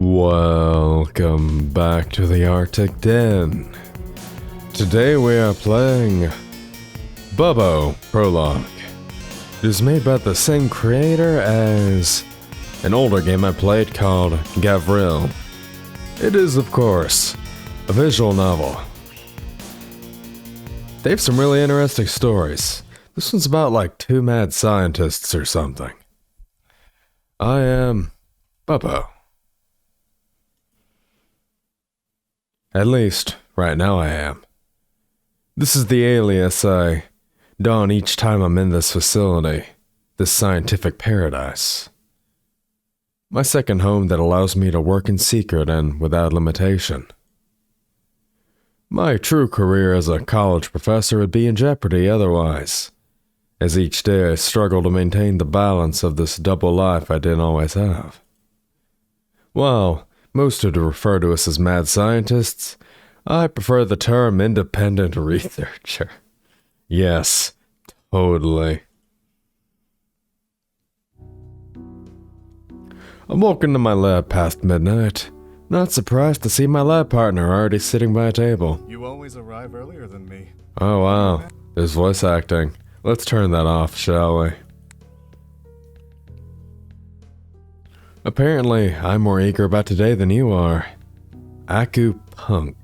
Welcome back to the Arctic Den. Today we are playing BUBO Prologue. It is made by the same creator as an older game I played called Gavril. It is, of course, a visual novel. They have some really interesting stories. This one's about like two mad scientists or something. I am BUBO. At least, right now I am. This is the alias I don each time I'm in this facility, this scientific paradise. My second home that allows me to work in secret and without limitation. My true career as a college professor would be in jeopardy otherwise, as each day I struggle to maintain the balance of this double life I didn't always have. While most would refer to us as mad scientists, I prefer the term independent researcher. Yes, totally. I'm walking to my lab past midnight. Not surprised to see my lab partner already sitting by a table. You always arrive earlier than me. Oh wow, there's voice acting. Let's turn that off, shall we? Apparently, I'm more eager about today than you are. Aku Punk.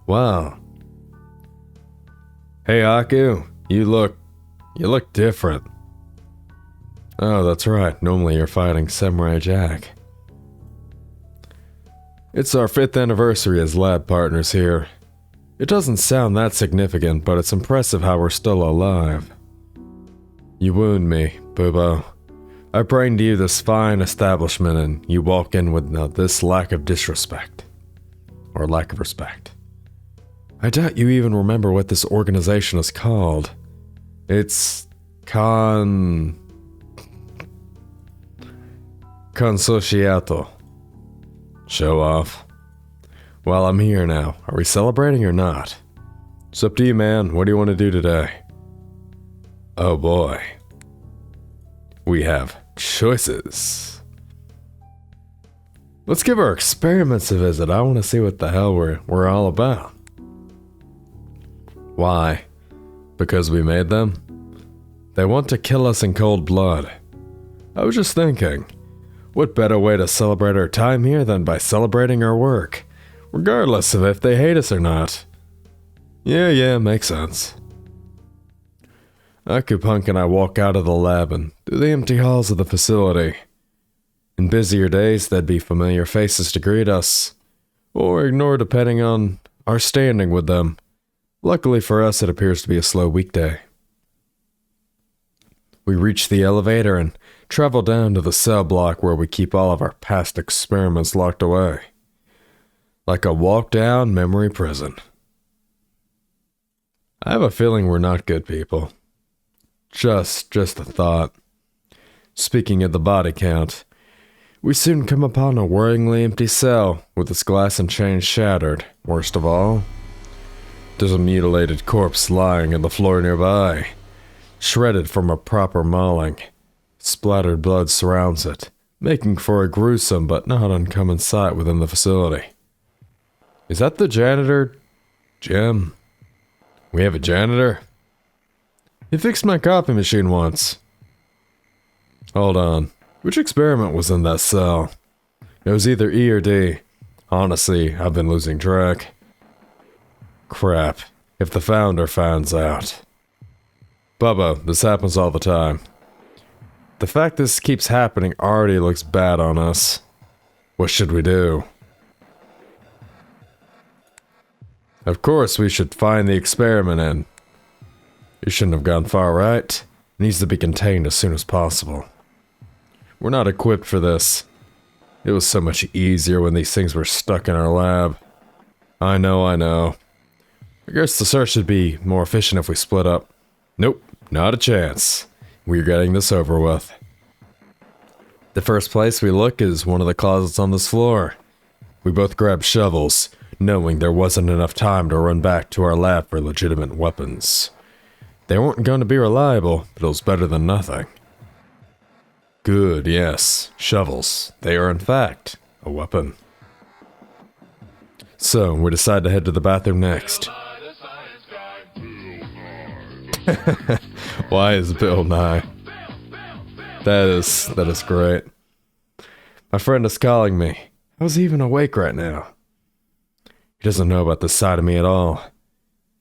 Wow. Hey Aku, you look different. Oh, that's right. Normally you're fighting Samurai Jack. It's our 5th anniversary as lab partners here. It doesn't sound that significant, but it's impressive how we're still alive. You wound me, BUBO. I bring to you this fine establishment and you walk in with this lack of disrespect. Or lack of respect. I doubt you even remember what this organization is called. It's Consociato. Show off. Well, I'm here now. Are we celebrating or not? It's up to you, man. What do you want to do today? Oh boy. We have choices. Let's give our experiments a visit. I want to see what the hell we're all about. Why? Because we made them? They want to kill us in cold blood. I was just thinking, what better way to celebrate our time here than by celebrating our work, regardless of if they hate us or not. Yeah, makes sense. Akupunk and I walk out of the lab and through the empty halls of the facility. In busier days, there'd be familiar faces to greet us, or ignore depending on our standing with them. Luckily for us, it appears to be a slow weekday. We reach the elevator and travel down to the cell block where we keep all of our past experiments locked away. Like a walk-down memory prison. I have a feeling we're not good people. Just a thought. Speaking of the body count, we soon come upon a worryingly empty cell with its glass and chains shattered. Worst of all, there's a mutilated corpse lying on the floor nearby, shredded from a proper mauling. Splattered blood surrounds it, making for a gruesome but not uncommon sight within the facility. Is that the janitor, Jim? We have a janitor? He fixed my coffee machine once. Hold on. Which experiment was in that cell? It was either E or D. Honestly, I've been losing track. Crap. If the founder finds out. BUBO, this happens all the time. The fact this keeps happening already looks bad on us. What should we do? Of course, we should find the experiment and it shouldn't have gone far, right? It needs to be contained as soon as possible. We're not equipped for this. It was so much easier when these things were stuck in our lab. I know. I guess the search should be more efficient if we split up. Nope, not a chance. We're getting this over with. The first place we look is one of the closets on this floor. We both grab shovels, knowing there wasn't enough time to run back to our lab for legitimate weapons. They weren't going to be reliable, but it was better than nothing. Good, yes. Shovels. They are in fact a weapon. So, we decide to head to the bathroom next. Why is Bill Nye? That is great. My friend is calling me. How's he even awake right now? He doesn't know about this side of me at all.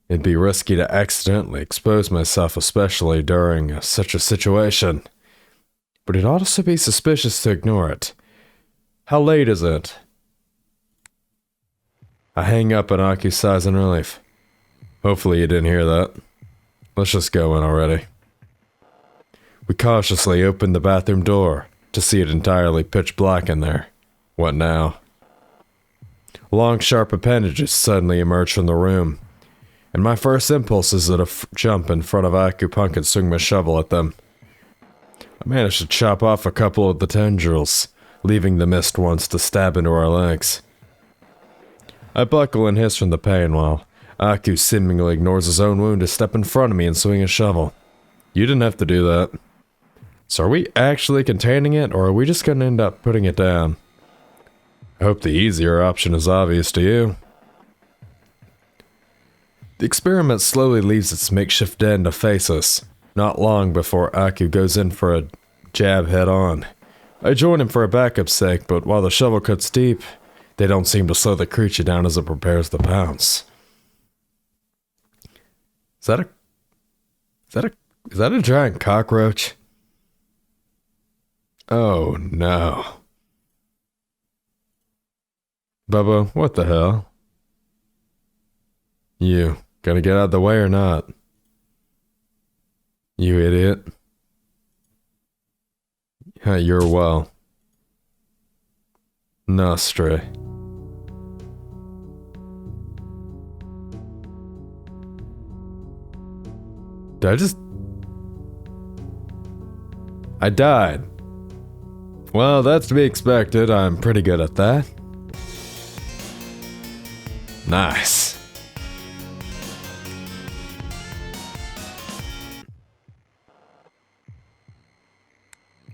It'd be risky to accidentally expose myself, especially during such a situation. But it'd also be suspicious to ignore it. How late is it? I hang up and Aki sighs in relief. Hopefully you didn't hear that. Let's just go in already. We cautiously open the bathroom door to see it entirely pitch black in there. What now? Long, sharp appendages suddenly emerge from the room, and my first impulse is to jump in front of Akupunk and swing my shovel at them. I managed to chop off a couple of the tendrils, leaving the missed ones to stab into our legs. I buckle and hiss from the pain while Aku seemingly ignores his own wound to step in front of me and swing a shovel. You didn't have to do that. So are we actually containing it, or are we just going to end up putting it down? I hope the easier option is obvious to you. The experiment slowly leaves its makeshift den to face us, not long before Aku goes in for a jab head-on. I join him for a backup's sake, but while the shovel cuts deep, they don't seem to slow the creature down as it prepares to pounce. Is that a giant cockroach? Oh no. BUBO, what the hell? You gonna get out of the way or not? You idiot. You're well. Nostre. I died. Well, that's to be expected. I'm pretty good at that. Nice.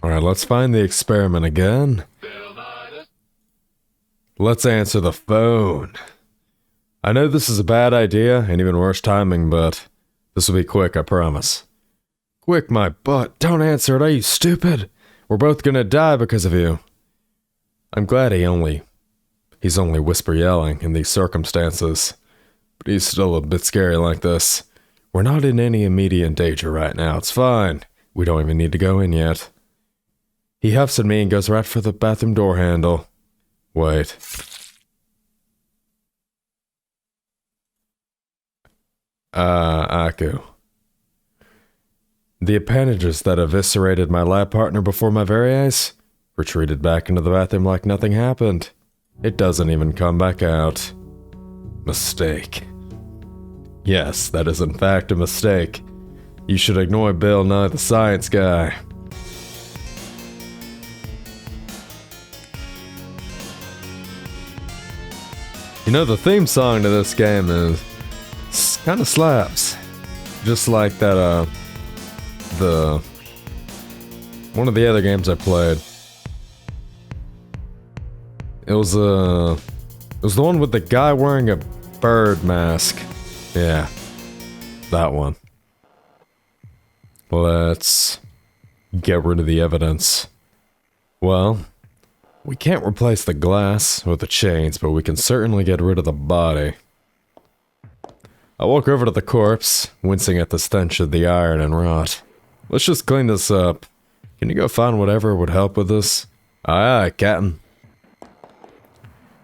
Alright, let's find the experiment again. Let's answer the phone. I know this is a bad idea, and even worse timing, but this will be quick, I promise. Quick, my butt. Don't answer it, are you stupid? We're both gonna die because of you. I'm glad he's only whisper yelling in these circumstances, but he's still a bit scary like this. We're not in any immediate danger right now, it's fine. We don't even need to go in yet. He huffs at me and goes right for the bathroom door handle. Wait. Aku. The appendages that eviscerated my lab partner before my very eyes retreated back into the bathroom like nothing happened. It doesn't even come back out. Mistake. Yes, that is in fact a mistake. You should ignore Bill Nye the science guy. You know, the theme song to this game kind of slaps. Just like that, one of the other games I played. It was the one with the guy wearing a bird mask. Yeah, that one. Let's get rid of the evidence. Well, we can't replace the glass with the chains, but we can certainly get rid of the body. I walk over to the corpse, wincing at the stench of the iron and rot. Let's just clean this up. Can you go find whatever would help with this? Aye, aye, Captain.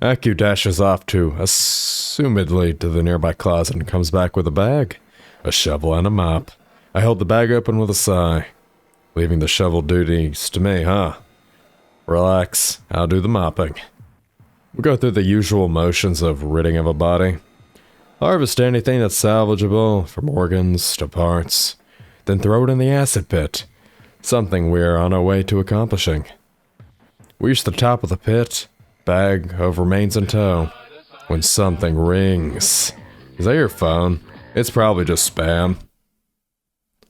Aku dashes off assumedly to the nearby closet and comes back with a bag, a shovel, and a mop. I held the bag open with a sigh. Leaving the shovel duties to me, huh? Relax, I'll do the mopping. We go through the usual motions of ridding of a body. Harvest anything that's salvageable, from organs to parts, then throw it in the acid pit, something we're on our way to accomplishing. We reach the top of the pit, bag of remains in tow, when something rings. Is that your phone? It's probably just spam.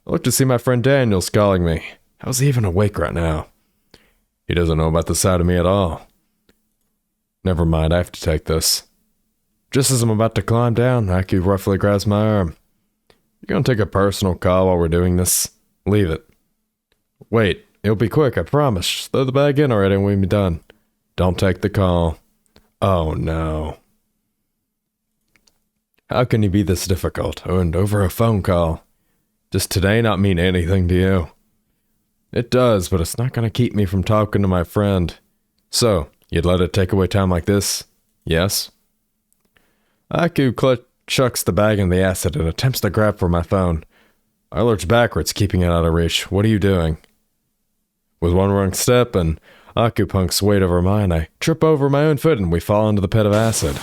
I look to see my friend Daniel's calling me. How's he even awake right now? He doesn't know about this side of me at all. Never mind, I have to take this. Just as I'm about to climb down, Aku roughly grabs my arm. You gonna take a personal call while we're doing this? Leave it. Wait, it'll be quick, I promise. Just throw the bag in already and we'll be done. Don't take the call. Oh no. How can you be this difficult? And over a phone call? Does today not mean anything to you? It does, but it's not gonna keep me from talking to my friend. So, you'd let it take away time like this? Yes? Aku chucks the bag in the acid and attempts to grab for my phone. I lurch backwards, keeping it out of reach. What are you doing? With one wrong step and Aku Punk's weight over mine, I trip over my own foot and we fall into the pit of acid.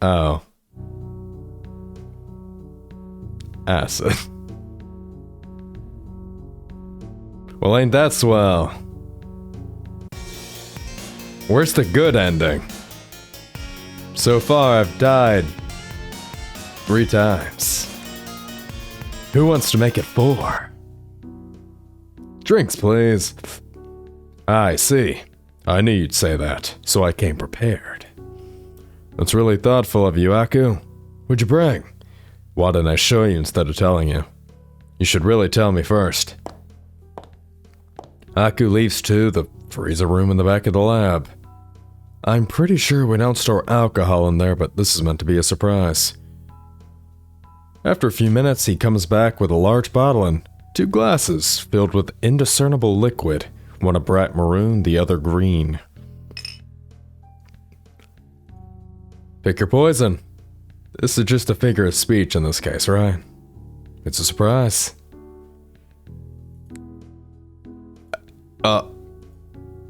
Oh. Acid. Well, ain't that swell? Where's the good ending? So far, I've died 3 times. Who wants to make it 4? Drinks, please. I see. I knew you'd say that, so I came prepared. That's really thoughtful of you, Aku. What'd you bring? Why didn't I show you instead of telling you? You should really tell me first. Aku leaves to the freezer room in the back of the lab. I'm pretty sure we don't store alcohol in there, but this is meant to be a surprise. After a few minutes, he comes back with a large bottle and 2 glasses filled with indiscernible liquid, one a bright maroon, the other green. Pick your poison. This is just a figure of speech in this case, right? It's a surprise.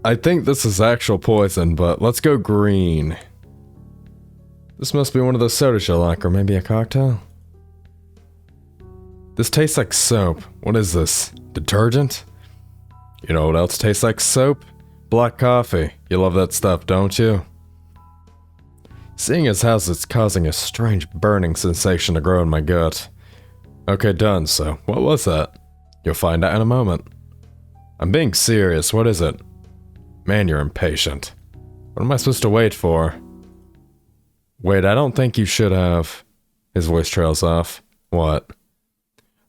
I think this is actual poison, but let's go green. This must be one of those sodas you like, or maybe a cocktail? This tastes like soap. What is this? Detergent? You know what else tastes like soap? Black coffee. You love that stuff, don't you? Seeing as how it's causing a strange burning sensation to grow in my gut. Okay, done, so what was that? You'll find out in a moment. I'm being serious, what is it? Man, you're impatient. What am I supposed to wait for? Wait, I don't think you should have. His voice trails off. What?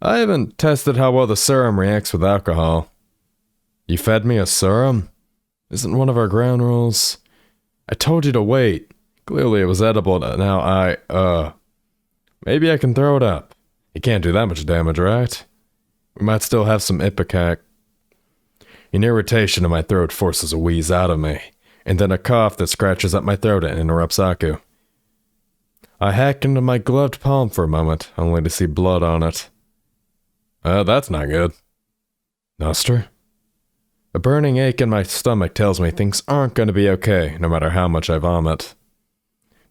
I haven't tested how well the serum reacts with alcohol. You fed me a serum? Isn't one of our ground rules? I told you to wait. Clearly it was edible, now maybe I can throw it up. It can't do that much damage, right? We might still have some ipecac. An irritation in my throat forces a wheeze out of me, and then a cough that scratches at my throat and interrupts Aku. I hack into my gloved palm for a moment, only to see blood on it. That's not good. Noster? A burning ache in my stomach tells me things aren't going to be okay, no matter how much I vomit.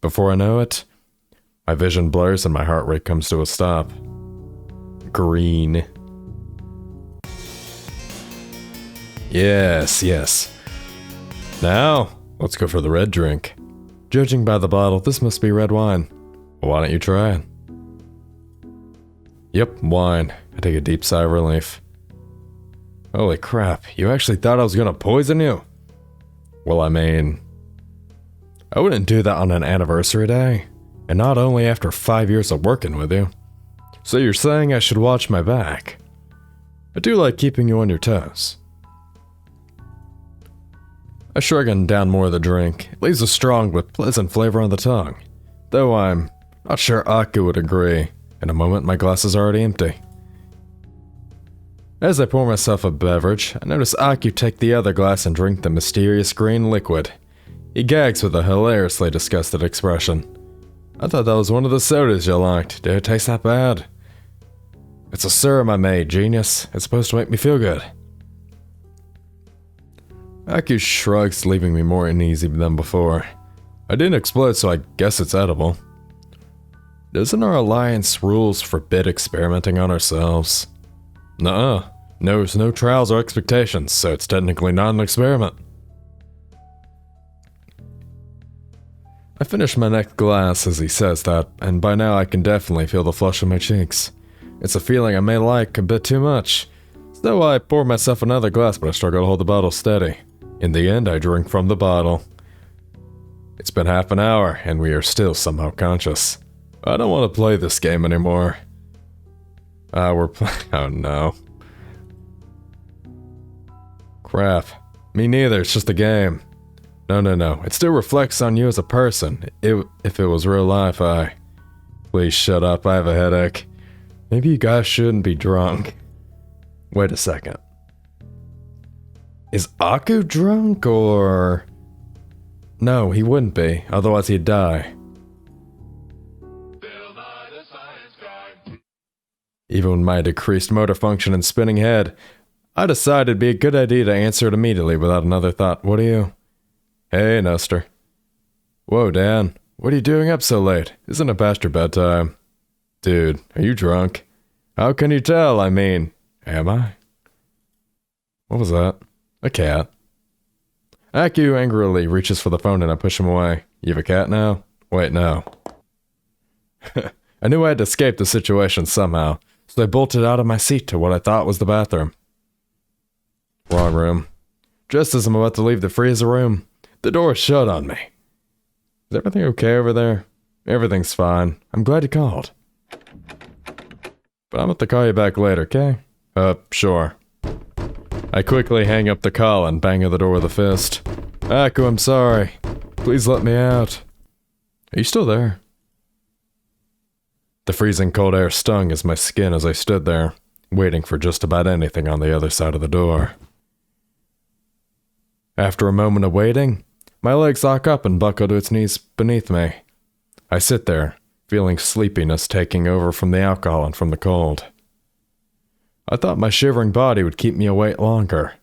Before I know it, my vision blurs and my heart rate comes to a stop. Green. Yes. Now, let's go for the red drink. Judging by the bottle, this must be red wine. Well, why don't you try it? Yep, wine. I take a deep sigh of relief. Holy crap, you actually thought I was gonna poison you? Well, I mean, I wouldn't do that on an anniversary day, and not only after 5 years of working with you. So you're saying I should watch my back? I do like keeping you on your toes. I shrug and down more of the drink. It leaves a strong but pleasant flavor on the tongue. Though I'm not sure Aku would agree. In a moment, my glass is already empty. As I pour myself a beverage, I notice Aku take the other glass and drink the mysterious green liquid. He gags with a hilariously disgusted expression. I thought that was one of the sodas you liked. Did it taste that bad? It's a serum I made, genius. It's supposed to make me feel good. Aku shrugs, leaving me more uneasy than before. I didn't explode, so I guess it's edible. Doesn't our alliance rules forbid experimenting on ourselves? Nuh-uh. There's no trials or expectations, so it's technically not an experiment. I finish my next glass as he says that, and by now I can definitely feel the flush on my cheeks. It's a feeling I may like a bit too much. So I pour myself another glass, but I struggle to hold the bottle steady. In the end, I drink from the bottle. It's been half an hour, and we are still somehow conscious. I don't want to play this game anymore. We're playing. Oh no. Crap. Me neither, it's just a game. No. It still reflects on you as a person. If it was real life, Please shut up, I have a headache. Maybe you guys shouldn't be drunk. Wait a second. Is Aku drunk, or... No, he wouldn't be, otherwise he'd die. Even with my decreased motor function and spinning head, I decided it'd be a good idea to answer it immediately without another thought. What are you? Hey, Nestor. Whoa, Dan. What are you doing up so late? Isn't it past your bedtime? Dude, are you drunk? How can you tell? I mean, am I? What was that? A cat. Aku angrily reaches for the phone and I push him away. You have a cat now? Wait, no. I knew I had to escape the situation somehow, so I bolted out of my seat to what I thought was the bathroom. Wrong room. Just as I'm about to leave the freezer room, the door shut on me. Is everything okay over there? Everything's fine. I'm glad you called. But I'm going to call you back later, okay? Sure. I quickly hang up the call and bang on the door with a fist. Aku, I'm sorry. Please let me out. Are you still there? The freezing cold air stung as my skin as I stood there, waiting for just about anything on the other side of the door. After a moment of waiting, my legs lock up and buckle to its knees beneath me. I sit there, feeling sleepiness taking over from the alcohol and from the cold. I thought my shivering body would keep me awake longer,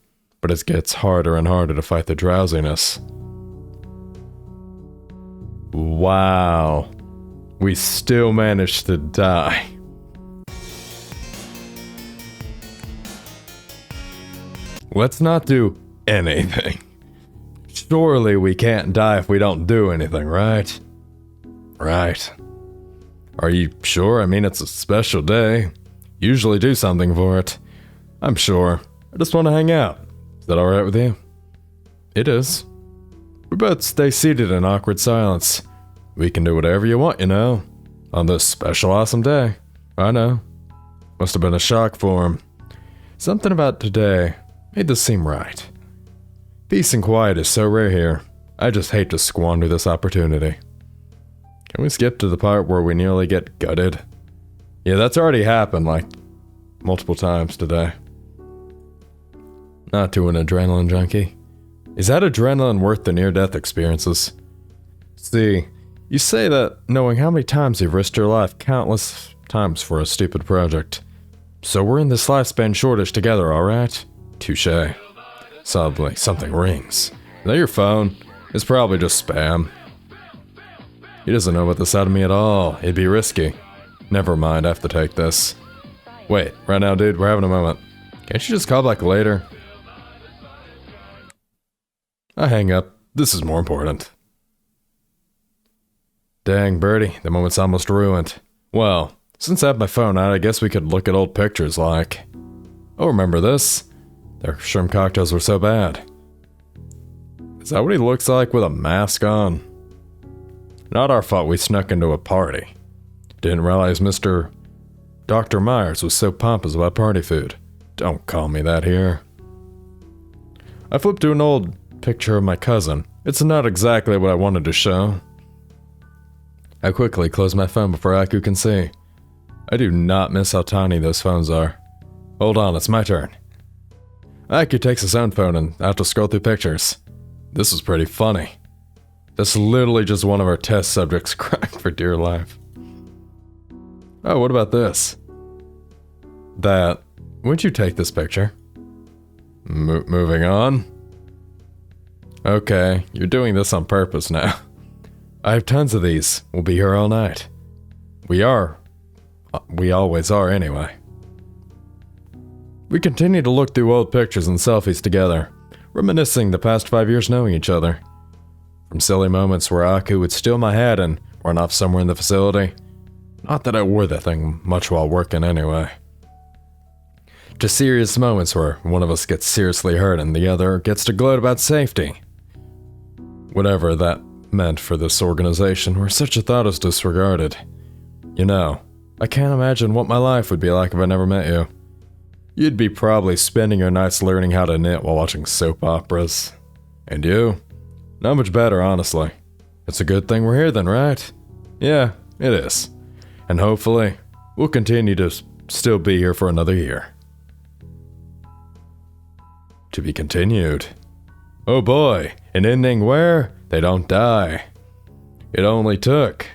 but it gets harder and harder to fight the drowsiness. Wow. We still managed to die. Let's not do anything. Surely we can't die if we don't do anything, right? Right. Are you sure? I mean, it's a special day. Usually do something for it. I'm sure. I just want to hang out. Is that alright with you? It is. We both stay seated in awkward silence. We can do whatever you want, you know. On this special awesome day. I know. Must have been a shock for him. Something about today made this seem right. Peace and quiet is so rare here. I just hate to squander this opportunity. Can we skip to the part where we nearly get gutted? Yeah, that's already happened, like, multiple times today. Not to an adrenaline junkie. Is that adrenaline worth the near-death experiences? See, you say that knowing how many times you've risked your life countless times for a stupid project. So we're in this lifespan shortage together, alright? Touché. Suddenly, something rings. Is that your phone? It's probably just spam. He doesn't know about this out of me at all. It'd be risky. Never mind, I have to take this. Wait, right now, dude, we're having a moment. Can't you just call back later? I hang up. This is more important. Dang, Birdie, the moment's almost ruined. Well, since I have my phone out, I guess we could look at old pictures like... Oh, remember this? Their shrimp cocktails were so bad. Is that what he looks like with a mask on? Not our fault we snuck into a party. Didn't realize Mr. Dr. Myers was so pompous about party food. Don't call me that here. I flipped to an old picture of my cousin. It's not exactly what I wanted to show. I quickly close my phone before Aku can see. I do not miss how tiny those phones are. Hold on, it's my turn. Aku takes his own phone and I have to scroll through pictures. This is pretty funny. That's literally just one of our test subjects crying for dear life. Oh, what about this? That. Would you take this picture? Moving on. Okay, you're doing this on purpose now. I have tons of these. We'll be here all night. We are. We always are anyway. We continue to look through old pictures and selfies together, reminiscing the past 5 years knowing each other. From silly moments where Aku would steal my hat and run off somewhere in the facility. Not that I wore that thing much while working anyway. To serious moments where one of us gets seriously hurt and the other gets to gloat about safety. Whatever that meant for this organization where such a thought is disregarded. You know, I can't imagine what my life would be like if I never met you. You'd be probably spending your nights learning how to knit while watching soap operas. And you? Not much better, honestly. It's a good thing we're here then, right? Yeah, it is. And hopefully, we'll continue to still be here for another year. To be continued. Oh boy, an ending where they don't die. It only took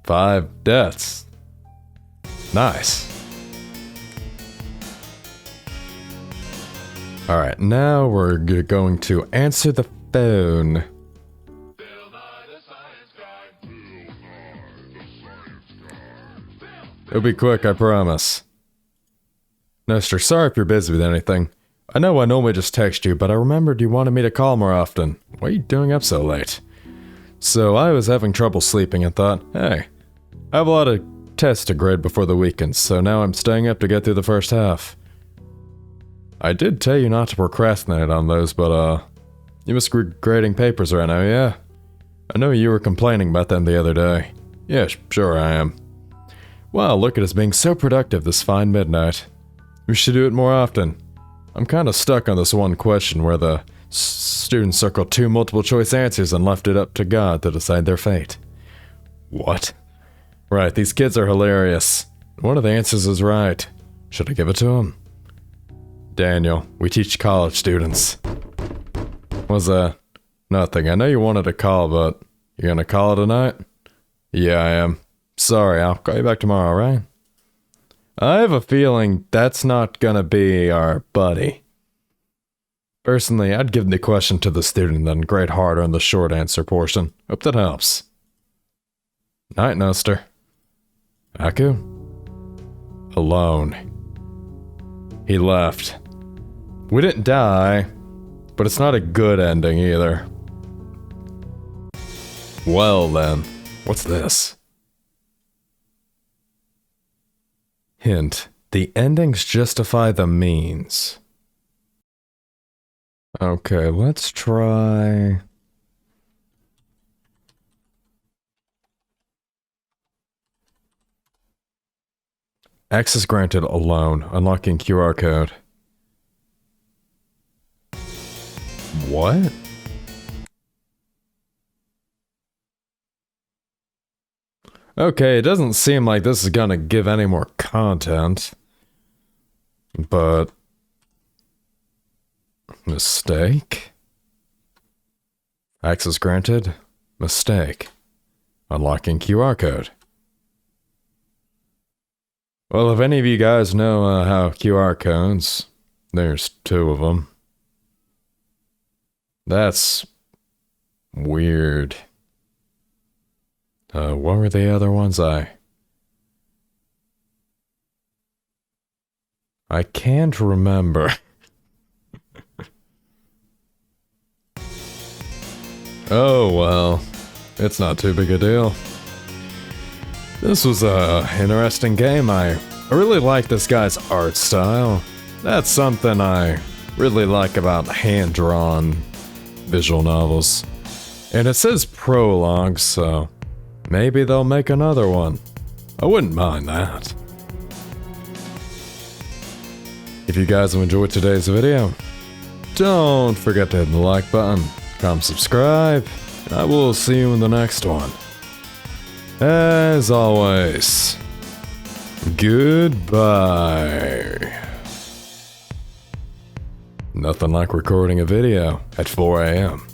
5 deaths. Nice. Alright, now we're going to answer the phone. It'll be quick, I promise. Nestor, sorry if you're busy with anything. I know I normally just text you, but I remembered you wanted me to call more often. Why are you doing up so late? So I was having trouble sleeping and thought, hey, I have a lot of tests to grade before the weekend, so now I'm staying up to get through the first half. I did tell you not to procrastinate on those, but you must be grading papers right now, yeah? I know you were complaining about them the other day. Yeah, sure I am. Wow, look at us being so productive this fine midnight. We should do it more often. I'm kind of stuck on this one question where the students circled 2 multiple choice answers and left it up to God to decide their fate. What? Right, these kids are hilarious. One of the answers is right. Should I give it to them? Daniel, we teach college students. What's that? Nothing. I know you wanted to call, but you're gonna call it a night? Yeah, I am. Sorry, I'll call you back tomorrow, right? I have a feeling that's not gonna be our buddy. Personally, I'd give the question to the student then grade harder on the short answer portion. Hope that helps. Night, Nestor. Aku? Alone. He left. We didn't die, but it's not a good ending either. Well then, what's this? Hint, the endings justify the means. Okay, let's try... Access granted alone, unlocking QR code. What? Okay, it doesn't seem like this is gonna give any more content. But... Mistake? Access granted? Mistake. Unlocking QR code. Well, if any of you guys know how QR codes, there's 2 of them. That's weird. What were the other ones? I can't remember. Oh well, it's not too big a deal. This was a interesting game. I really like this guy's art style. That's something I really like about hand-drawn visual novels. And it says Prologue, so maybe they'll make another one. I wouldn't mind that. If you guys have enjoyed today's video, don't forget to hit the like button, comment, subscribe, and I will see you in the next one. As always, goodbye. Nothing like recording a video at 4 AM.